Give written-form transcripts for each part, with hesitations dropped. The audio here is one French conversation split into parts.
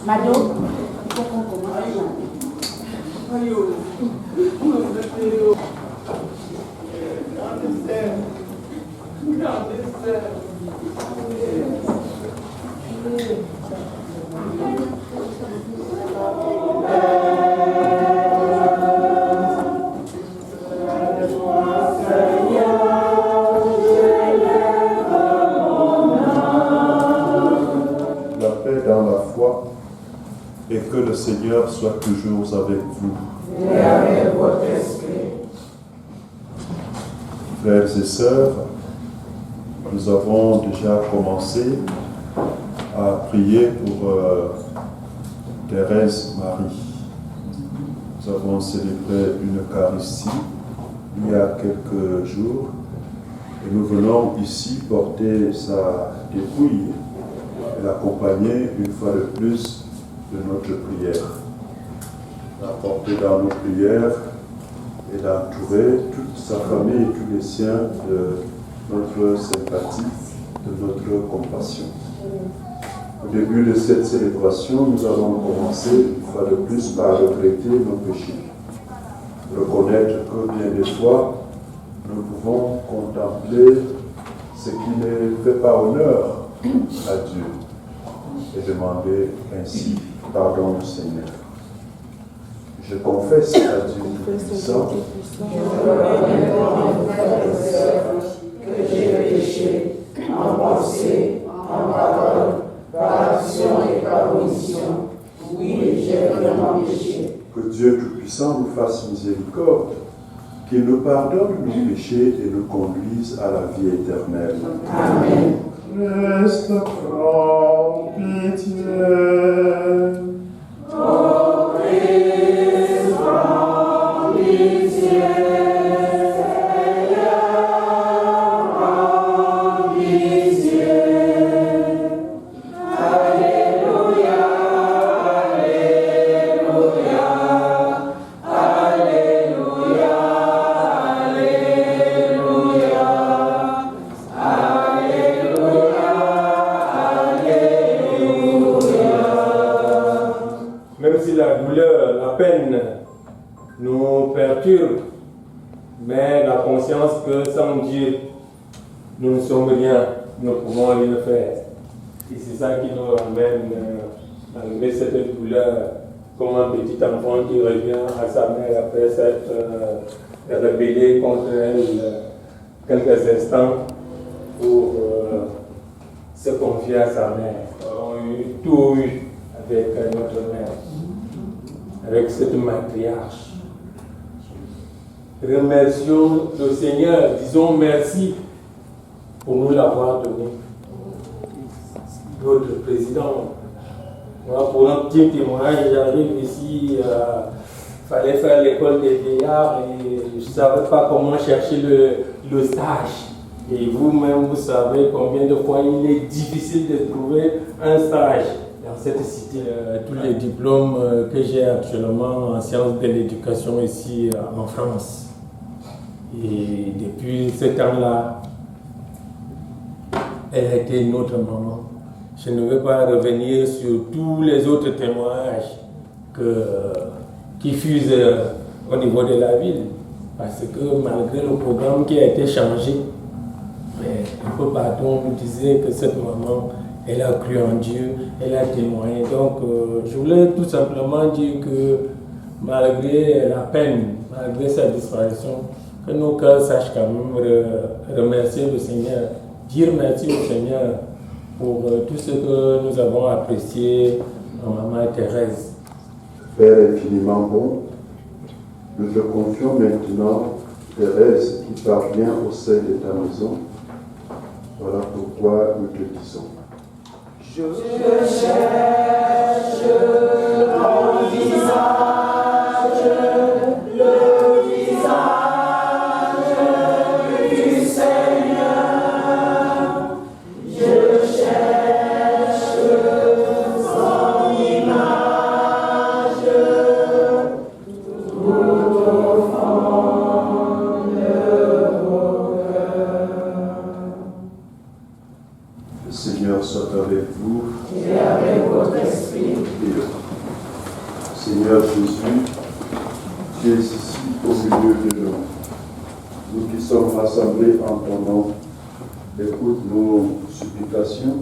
Mado, il faut qu'on commence. La paix dans la foi et que le Seigneur soit toujours avec vous. Et avec votre esprit. Frères et sœurs, nous avons déjà commencé à prier pour Thérèse Marie. Nous avons célébré une Eucharistie il y a quelques jours et nous venons ici porter sa dépouille et l'accompagner une fois de plus de notre prière. La porter dans nos prières et d'entourer toute sa famille et tous les siens de notre sympathie, de notre compassion. Au début de cette célébration, nous allons commencer une fois de plus par regretter nos péchés. Reconnaître que bien des fois, nous pouvons contempler ce qui ne fait pas honneur à Dieu et demander ainsi pardon au Seigneur. Je confesse à Dieu Tout-Puissant que j'ai péché en pensée, en parole, par action et par omission. Oui, j'ai vraiment péché. que Dieu Tout-Puissant nous fasse miséricorde, qu'il nous pardonne nos péchés et nous conduise à la vie éternelle. Amen. Reste prends pitié. Oh Christ, prends pitié. Seigneur, prends pitié. Alléluia, Alléluia, Alléluia, Même si la douleur, la peine nous perturbe, mais la conscience que sans Dieu, nous ne sommes rien, nous ne pouvons rien faire. Et c'est ça qui nous ramène malgré cette douleur, comme un petit enfant qui revient à sa mère après s'être rebellé contre elle quelques instants pour se confier à sa mère. On a eu tout eu avec notre mère, avec cette matriarche. Remercions le Seigneur, disons merci pour nous l'avoir donné. Notre président, moi, pour un petit témoignage, j'arrive ici, fallait faire l'école des vieillards et je ne savais pas comment chercher le stage. Et vous-même, vous savez combien de fois il est difficile de trouver un stage dans cette cité. Tous les diplômes que j'ai actuellement en sciences de l'éducation ici en France. Et depuis ce temps-là, elle a été notre maman. Je ne vais pas revenir sur tous les autres témoignages qui fusent au niveau de la ville. Parce que malgré le programme qui a été changé, un peu partout on nous disait que cette maman, elle a cru en Dieu, elle a témoigné. Donc je voulais tout simplement dire que malgré la peine, malgré sa disparition, que nos cœurs sachent quand même remercier le Seigneur, dire merci au Seigneur pour tout ce que nous avons apprécié en Maman Thérèse. Père infiniment bon, nous te confions maintenant Thérèse qui parvient au sein de ta maison. Voilà pourquoi nous te disons. Je cherche ton visage, le visage du Seigneur. Je cherche son image tout au fond de mon cœur. Seigneur soit avec vous. Et avec votre esprit. Seigneur Jésus, tu es ici au milieu de nous. Nous qui sommes rassemblés en ton nom, écoute nos supplications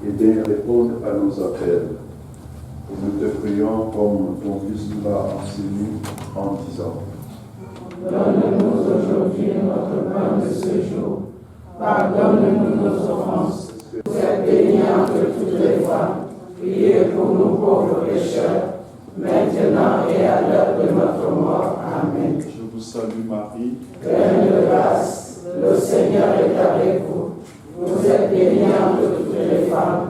et viens répondre à nos appels. Et nous te prions comme ton Fils nous l'a enseigné en disant: Donne-nous aujourd'hui notre pain de ce jour. Pardonne-nous nos offenses. Vous êtes bénis entre toutes les femmes. Priez pour nous pauvres pécheurs, maintenant et à l'heure de notre mort. Amen. Je vous salue Marie, Pleine de grâce, le Seigneur est avec vous. Vous êtes bénie entre toutes les femmes,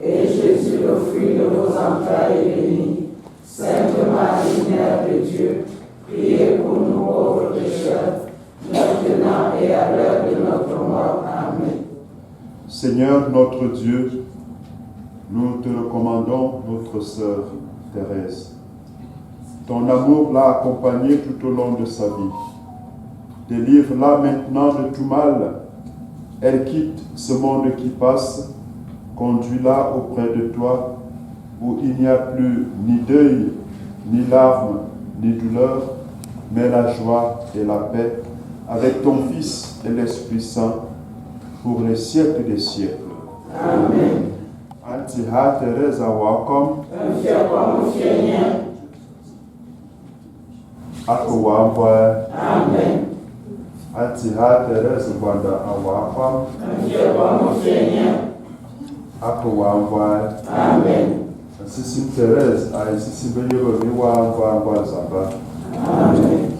et Jésus, le fruit de vos entrailles, est béni. Sainte Marie, Mère de Dieu, priez pour nous pauvres pécheurs, maintenant et à l'heure de notre mort. Amen. Seigneur notre Dieu, nous te recommandons notre sœur Thérèse. Ton amour l'a accompagnée tout au long de sa vie. Délivre-la maintenant de tout mal. Elle quitte ce monde qui passe. Conduis-la auprès de toi, où il n'y a plus ni deuil, ni larmes, ni douleur, mais la joie et la paix, avec ton Fils et l'Esprit Saint, pour les siècles des siècles. Amen. Antiha Teresa Wakom, Akowambwa, Amen. Antiha Teresa Wanda Awakom, Akowambwa, Amen. Sisim Teresa, I Sisim Beyo, Wambwa Zamba. Amen.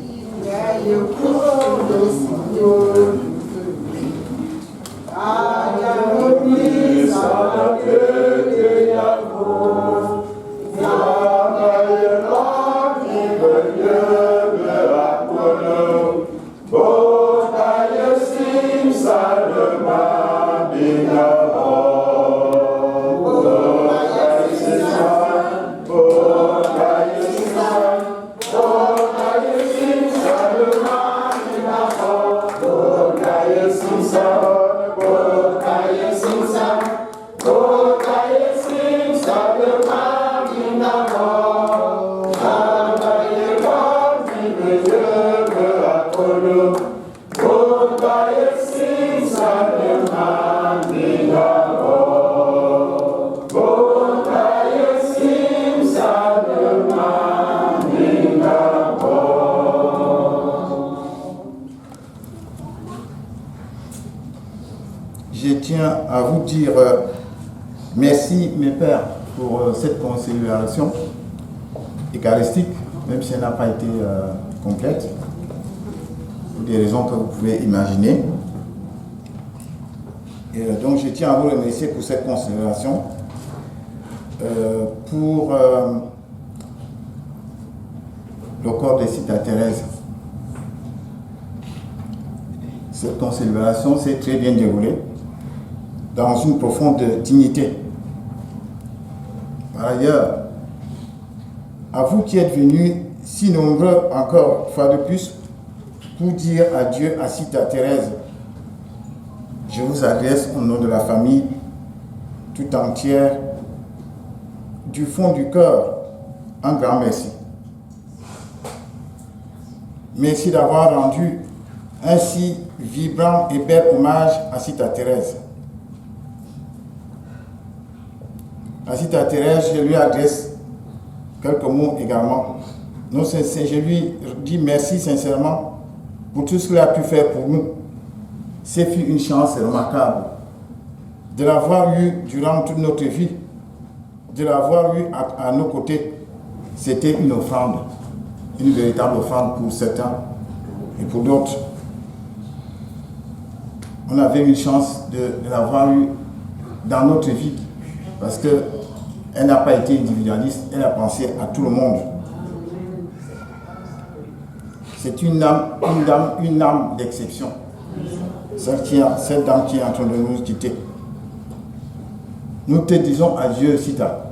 Je tiens à vous dire merci, mes pères, pour cette considération eucharistique, même si elle n'a pas été complète, pour des raisons que vous pouvez imaginer. Et donc je tiens à vous remercier pour cette considération, pour le corps de Sita Thérèse. Cette considération s'est très bien déroulée dans une profonde dignité. Par ailleurs, à vous qui êtes venus si nombreux encore une fois de plus pour dire adieu à Sita Thérèse, je vous adresse au nom de la famille tout entière, du fond du cœur, un grand merci. Merci d'avoir rendu un si vibrant et bel hommage à Sita Thérèse. À Sita Thérèse, je lui adresse quelques mots également. Je lui dis merci sincèrement pour tout ce qu'il a pu faire pour nous. C'est une chance remarquable de l'avoir eu durant toute notre vie, de l'avoir eu à nos côtés. C'était une offrande, une véritable offrande pour certains et pour d'autres. On avait une chance de l'avoir eu dans notre vie parce qu'elle n'a pas été individualiste, elle a pensé à tout le monde. C'est une âme d'exception. Cette dame qui est en train de nous quitter. Nous te disons adieu, Sita.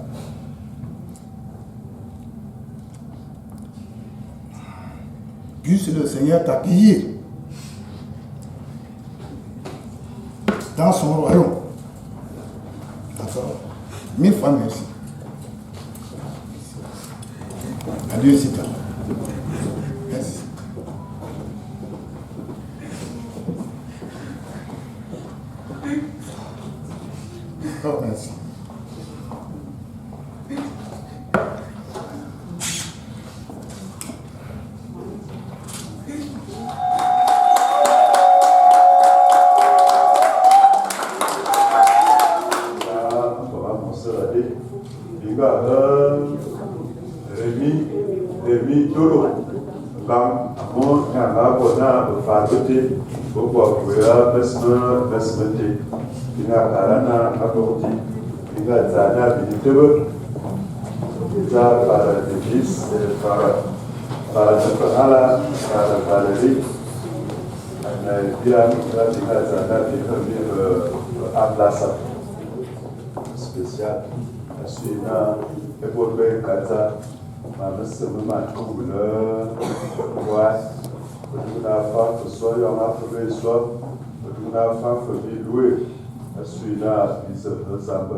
Puisse le Seigneur t'accueillir dans son royaume 1000 fois merci. Adieu, Sita. Merci. Oh, merci. Rémi Dolo, comme mon yanga bona fagote, beaucoup à besmete, inga karana aborti, inga zana binitebe, za para l'église, para la Valérie, bien inga zana binitebe à place spéciale, suivant et pour le Kaza. Ma sœur m'a trouvé ouais, on a fait soit on a fait soit on a fait louer celui-là il se ressemble.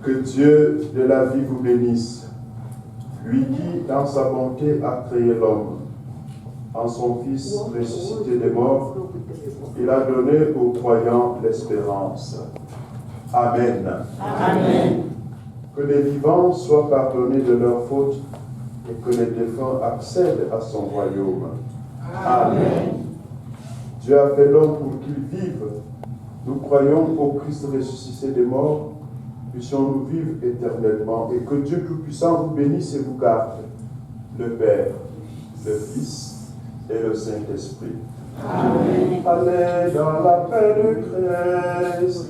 Que Dieu de la vie vous bénisse, lui qui dans sa bonté a créé l'homme en son Fils ressuscité des morts, il a donné aux croyants l'espérance. Amen. Amen. Que les vivants soient pardonnés de leurs fautes et que les défunts accèdent à son royaume. Amen. Dieu a fait l'homme pour qu'il vive. Nous croyons au Christ ressuscité des morts, puissions-nous vivre éternellement et que Dieu Tout-Puissant vous bénisse et vous garde, le Père, le Fils et le Saint-Esprit. Amen. Allez dans la paix de Christ.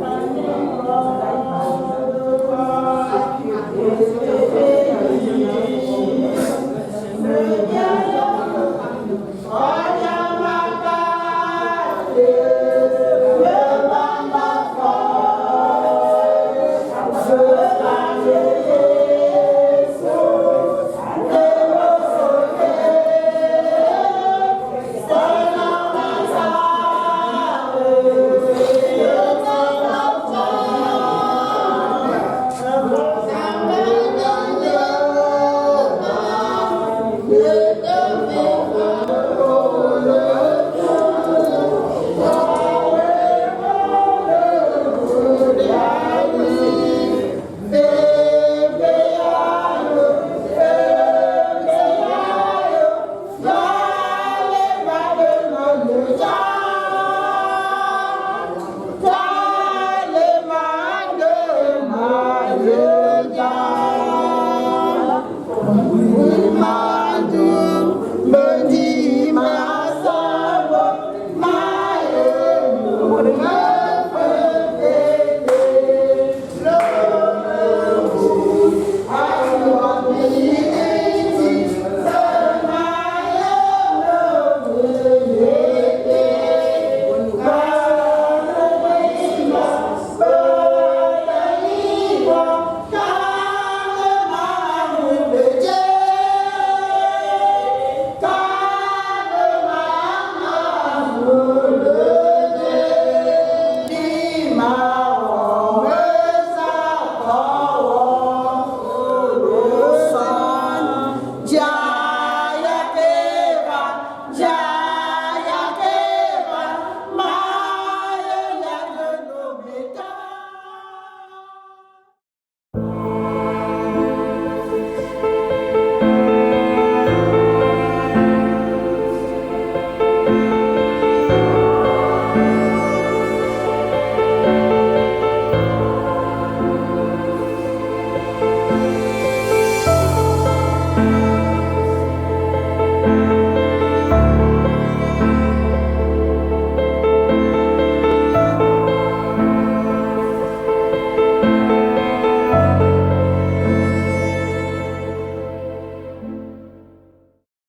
Amen.